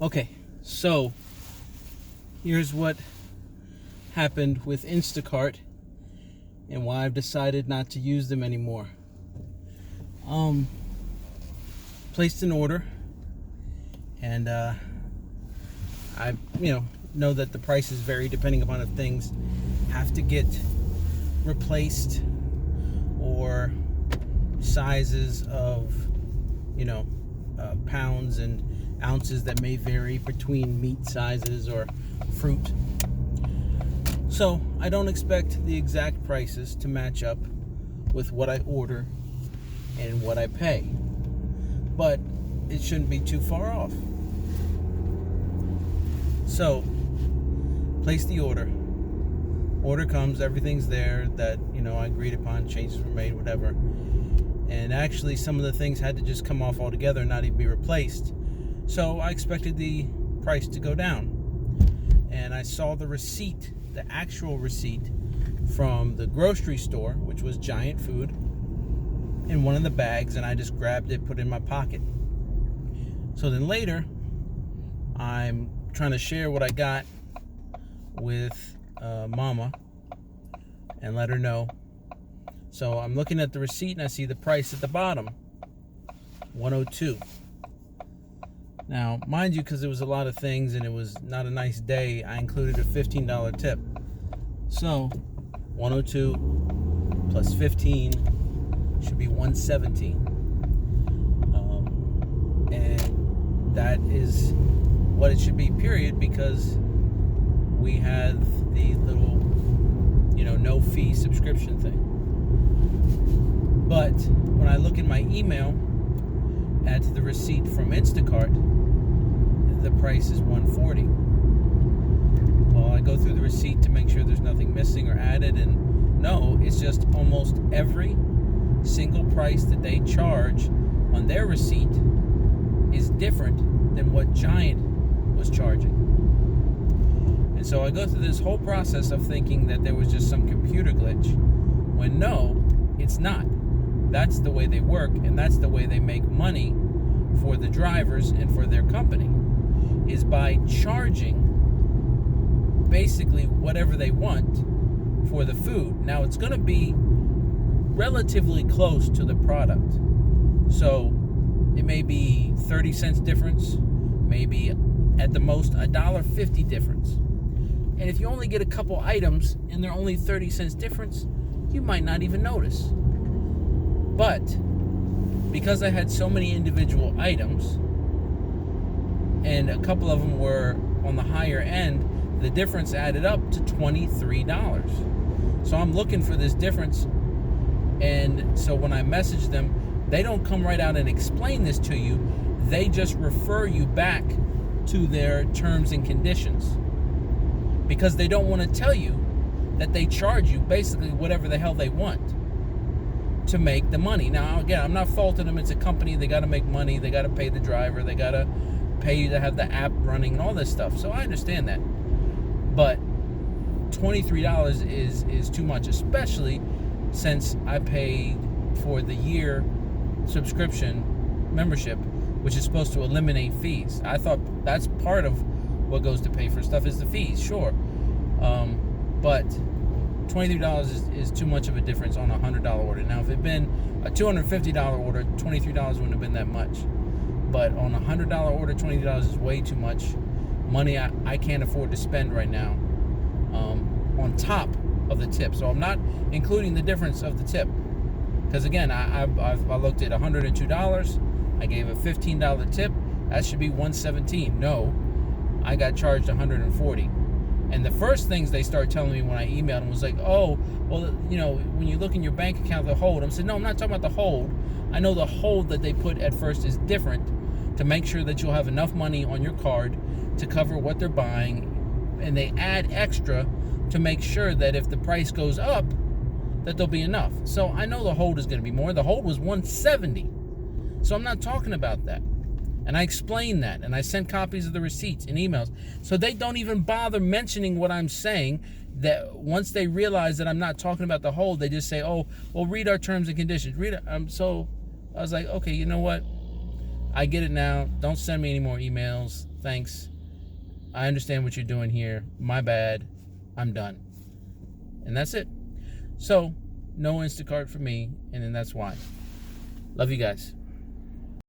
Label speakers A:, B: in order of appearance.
A: Okay, so here's what happened with Instacart and why I've decided not to use them anymore. Placed an order, and I know that the prices vary depending upon if things have to get replaced or sizes of pounds and ounces that may vary between meat sizes or fruit. So I don't expect the exact prices to match up with what I order and what I pay, but it shouldn't be too far off. So place the order. Order comes, everything's there that I agreed upon, changes were made, whatever. And actually some of the things had to just come off altogether and not even be replaced. So I expected the price to go down. And I saw the receipt, the actual receipt from the grocery store, which was Giant Food, in one of the bags, and I just grabbed it, put it in my pocket. So then later, I'm trying to share what I got with Mama and let her know. So I'm looking at the receipt and I see the price at the bottom, $102. Now, mind you, because there was a lot of things and it was not a nice day, I included a $15 tip. So, 102 plus 15 should be 117. And that is what it should be, period, because we have the little, no fee subscription thing. But when I look in my email at the receipt from Instacart, the price is $140. Well, I go through the receipt to make sure there's nothing missing or added, and no, it's just almost every single price that they charge on their receipt is different than what Giant was charging. And so I go through this whole process of thinking that there was just some computer glitch, when no, it's not. That's the way they work, and that's the way they make money for the drivers and for their company, is by charging basically whatever they want for the food. Now, it's going to be relatively close to the product. So it may be 30 cents difference, maybe at the most $1.50 difference. And if you only get a couple items and they're only 30 cents difference, you might not even notice. But because I had so many individual items, and a couple of them were on the higher end, the difference added up to $23. So I'm looking for this difference, and so when I message them, they don't come right out and explain this to you. They just refer you back to their terms and conditions, because they don't want to tell you that they charge you basically whatever the hell they want to make the money. Now, again, I'm not faulting them. It's a company. They got to make money. They got to pay the driver. They got to pay you to have the app running and all this stuff. So I understand that. But $23 is too much, especially since I paid for the year subscription membership, which is supposed to eliminate fees. I thought that's part of what goes to pay for stuff is the fees, sure. But $23 is too much of a difference on a $100 order. Now, if it had been a $250 order, $23 wouldn't have been that much. But on a $100 order, $20 is way too much money I can't afford to spend right now on top of the tip. So I'm not including the difference of the tip. Because again, I looked at $102. I gave a $15 tip. That should be $117. No, I got charged $140. And the first things they started telling me when I emailed them was like, oh, well, when you look in your bank account, the hold. I said, no, I'm not talking about the hold. I know the hold that they put at first is different to make sure that you'll have enough money on your card to cover what they're buying. And they add extra to make sure that if the price goes up, that there'll be enough. So I know the hold is going to be more. The hold was $170. So I'm not talking about that. And I explained that, and I sent copies of the receipts and emails. So they don't even bother mentioning what I'm saying. That once they realize that I'm not talking about the hold, they just say, oh, well, read our terms and conditions. Read it. So I was like, okay, you know what? I get it now. Don't send me any more emails. Thanks. I understand what you're doing here. My bad. I'm done. And that's it. So, no Instacart for me, and then that's why. Love you guys.